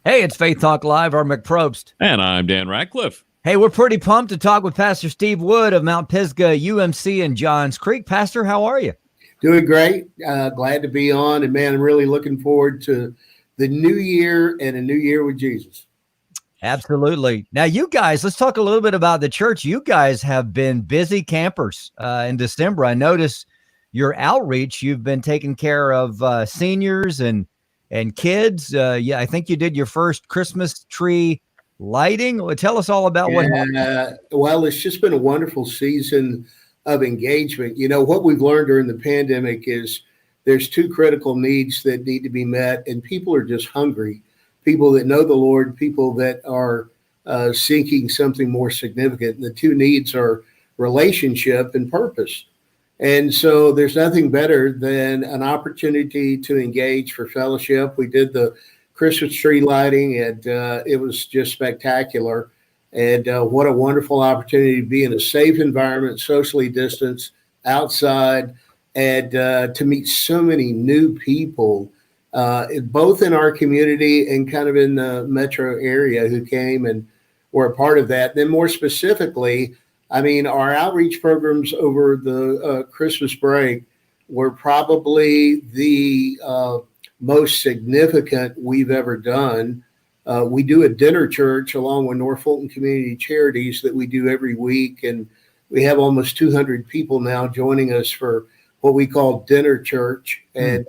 Hey, it's Faith Talk Live. I'm McProbst. And I'm Dan Ratcliffe. Hey, we're pretty pumped to talk with Pastor Steve Wood of Mount Pisgah UMC in Johns Creek. Pastor, how are you? Doing great. Glad to be on. And man, I'm really looking forward to the new year and a new year with Jesus. Absolutely. Now, you guys, let's talk a little bit about the church. You guys have been busy campers in December. I noticed your outreach. You've been taking care of seniors and kids. I think you did your first Christmas tree lighting. Well, tell us all about what happened. Well, it's just been a wonderful season of engagement. You know, what we've learned during the pandemic is there's two critical needs that need to be met, and people are just hungry. People that know the Lord, people that are seeking something more significant. And the two needs are relationship and purpose. And so there's nothing better than an opportunity to engage for fellowship. We did the Christmas tree lighting, and it was just spectacular. And what a wonderful opportunity to be in a safe environment, socially distanced, outside, and to meet so many new people, both in our community and kind of in the metro area who came and were a part of that. Then more specifically, I mean, our outreach programs over the Christmas break were probably the most significant we've ever done. We do a dinner church along with North Fulton Community Charities that we do every week. And we have almost 200 people now joining us for what we call dinner church. And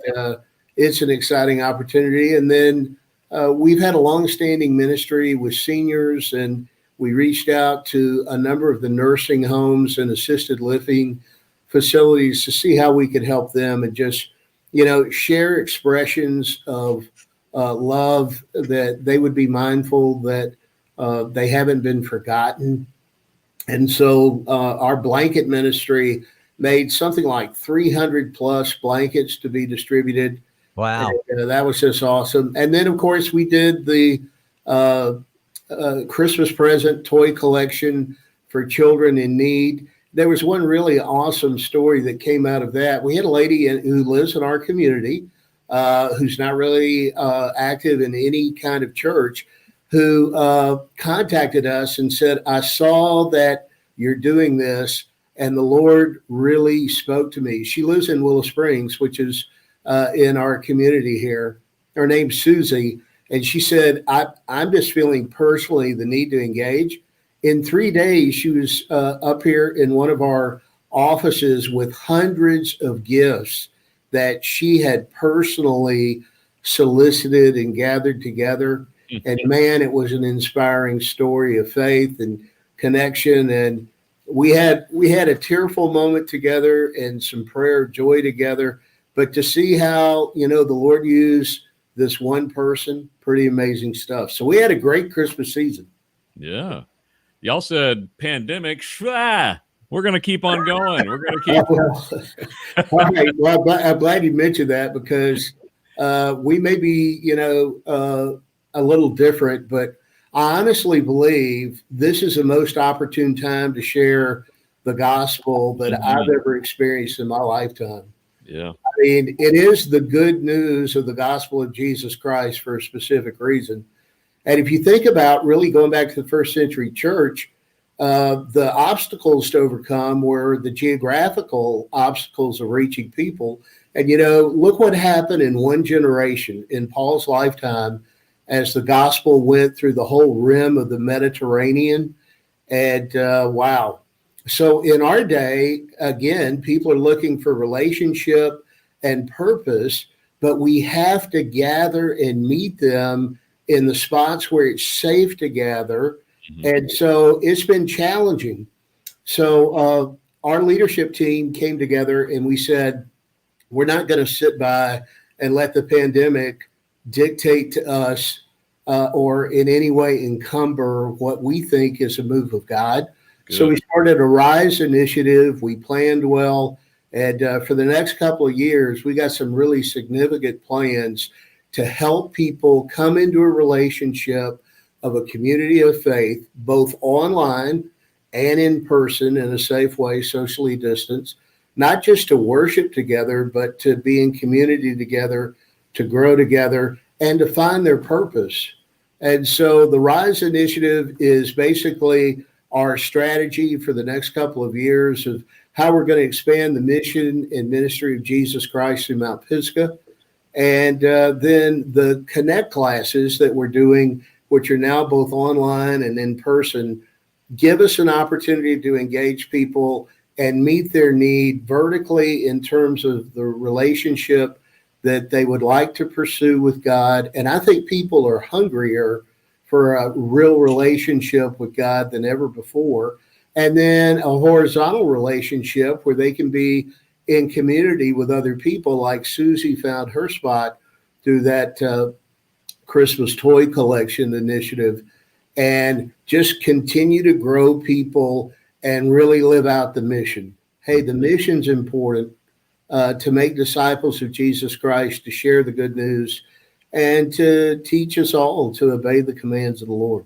it's an exciting opportunity. And then we've had a longstanding ministry with seniors, and we reached out to a number of the nursing homes and assisted living facilities to see how we could help them and just, you know, share expressions of love, that they would be mindful that they haven't been forgotten. And so our blanket ministry made something like 300 plus blankets to be distributed. Wow. And, that was just awesome. And then, of course, we did the Christmas present toy collection for children in need. There was one really awesome story that came out of that. We had a lady who lives in our community, who's not really active in any kind of church, who contacted us and said, I saw that you're doing this, and the Lord really spoke to me. She lives in Willow Springs, which is in our community here. Her name's Susie. And she said, I'm just feeling personally the need to engage. In 3 days, she was up here in one of our offices with hundreds of gifts that she had personally solicited and gathered together. And man, it was an inspiring story of faith and connection. And we had a tearful moment together and some prayer of joy together. But to see how, you know, the Lord used this one person, pretty amazing stuff. So we had a great Christmas season. Yeah. Y'all said pandemic, we're going to keep on going. We're going to keep. All right. Well, I'm glad you mentioned that, because we may be, you know, a little different, but I honestly believe this is the most opportune time to share the gospel that I've ever experienced in my lifetime. Yeah. I mean, it is the good news of the gospel of Jesus Christ for a specific reason. And if you think about really going back to the first century church, the obstacles to overcome were the geographical obstacles of reaching people. And, you know, look what happened in one generation in Paul's lifetime as the gospel went through the whole rim of the Mediterranean. And wow. So in our day, again, people are looking for relationship and purpose, but we have to gather and meet them in the spots where it's safe to gather. And so it's been challenging. So our leadership team came together and we said, we're not going to sit by and let the pandemic dictate to us or in any way encumber what we think is a move of God. Good. So we started a RISE initiative. We planned well. And for the next couple of years, we got some really significant plans to help people come into a relationship of a community of faith, both online and in person in a safe way, socially distanced, not just to worship together, but to be in community together, to grow together, and to find their purpose. And so the Rise Initiative is basically our strategy for the next couple of years of how we're going to expand the mission and ministry of Jesus Christ through Mount Pisgah. And then the Connect classes that we're doing, which are now both online and in person, give us an opportunity to engage people and meet their need vertically in terms of the relationship that they would like to pursue with God. And I think people are hungrier for a real relationship with God than ever before. And then a horizontal relationship where they can be in community with other people, like Susie found her spot through that Christmas toy collection initiative, and just continue to grow people and really live out the mission. Hey, the mission's important, to make disciples of Jesus Christ, to share the good news, and to teach us all to obey the commands of the Lord.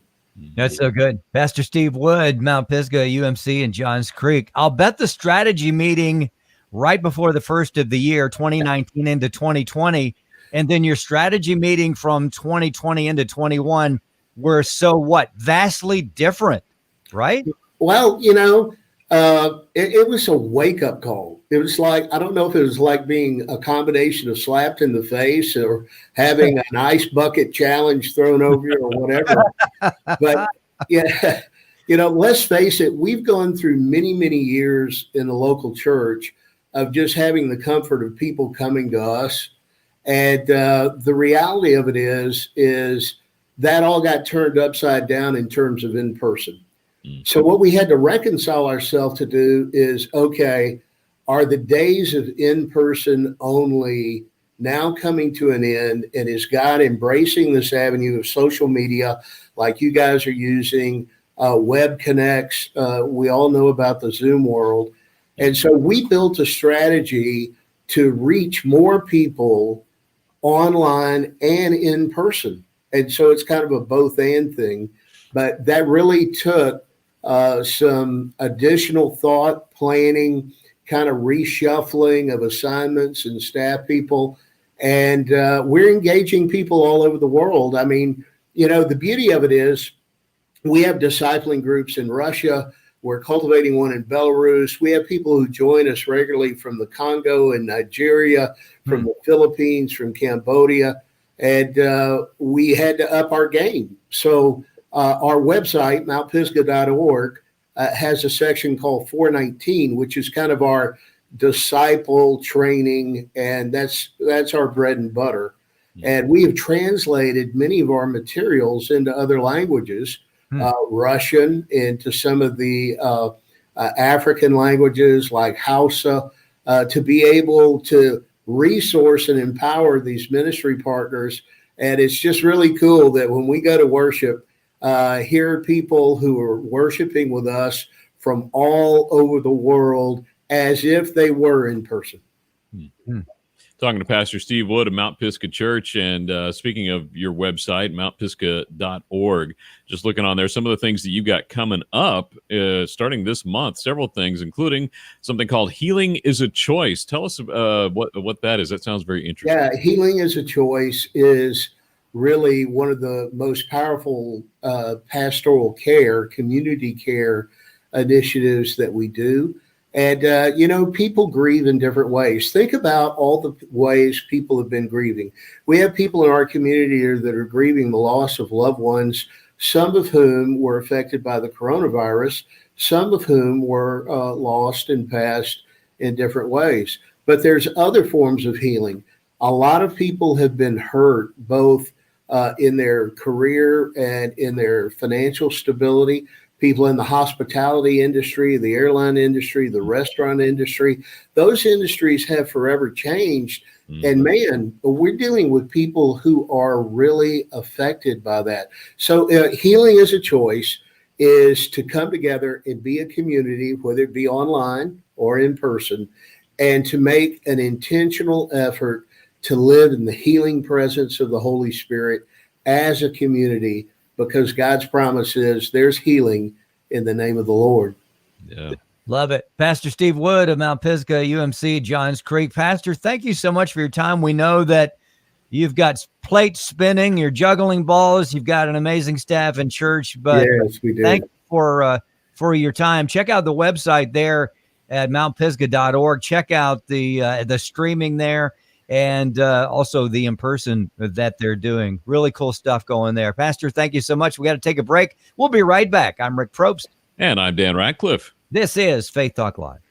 That's so good. Pastor Steve Wood, Mount Pisgah, UMC, and Johns Creek. I'll bet the strategy meeting right before the first of the year, 2019 into 2020, and then your strategy meeting from 2020 into 21 were vastly different, right? Well, it was a wake-up call. It was like, I don't know if it was like being a combination of slapped in the face or having an ice bucket challenge thrown over you or whatever. But yeah, let's face it, we've gone through many, many years in the local church of just having the comfort of people coming to us. And the reality of it is that all got turned upside down in terms of in person. So what we had to reconcile ourselves to do is, okay, are the days of in-person only now coming to an end? And is God embracing this avenue of social media like you guys are using, web connects? We all know about the Zoom world. And so we built a strategy to reach more people online and in person. And so it's kind of a both and thing, but that really took some additional thought, planning, kind of reshuffling of assignments and staff people. And we're engaging people all over the world. I mean, the beauty of it is we have discipling groups in Russia. We're cultivating one in Belarus. We have people who join us regularly from the Congo and Nigeria, from the Philippines, from Cambodia. And we had to up our game. So our website, mountpisgah.org, has a section called 419, which is kind of our disciple training, and that's our bread and butter. And we have translated many of our materials into other languages, Russian, into some of the African languages like Hausa, to be able to resource and empower these ministry partners. And it's just really cool that when we go to worship, here are people who are worshiping with us from all over the world as if they were in person. Talking to Pastor Steve Wood of Mount Pisgah Church. And speaking of your website, mountpisgah.org, just looking on there, some of the things that you got coming up starting this month, several things, including something called Healing is a Choice. Tell us what that is. That sounds very interesting. Yeah, Healing is a Choice is really one of the most powerful pastoral care, community care initiatives that we do. And, people grieve in different ways. Think about all the ways people have been grieving. We have people in our community that are grieving the loss of loved ones, some of whom were affected by the coronavirus, some of whom were lost and passed in different ways. But there's other forms of healing. A lot of people have been hurt, both in their career and in their financial stability. People in the hospitality industry, the airline industry, the restaurant industry, those industries have forever changed. And man, we're dealing with people who are really affected by that. So Healing is a Choice is to come together and be a community, whether it be online or in person, and to make an intentional effort to live in the healing presence of the Holy Spirit as a community, because God's promise is there's healing in the name of the Lord. Yeah. Love it. Pastor Steve Wood of Mount Pisgah, UMC, Johns Creek. Pastor, thank you so much for your time. We know that You've got plates spinning. You're juggling balls. You've got an amazing staff in church. But yes, we do. thank you for your time. Check out the website there at mountpisgah.org. Check out the streaming there, and also the in-person that they're doing. Really cool stuff going there. Pastor, thank you so much. We got to take a break. We'll be right back. I'm Rick Probst. And I'm Dan Ratcliffe. This is Faith Talk Live.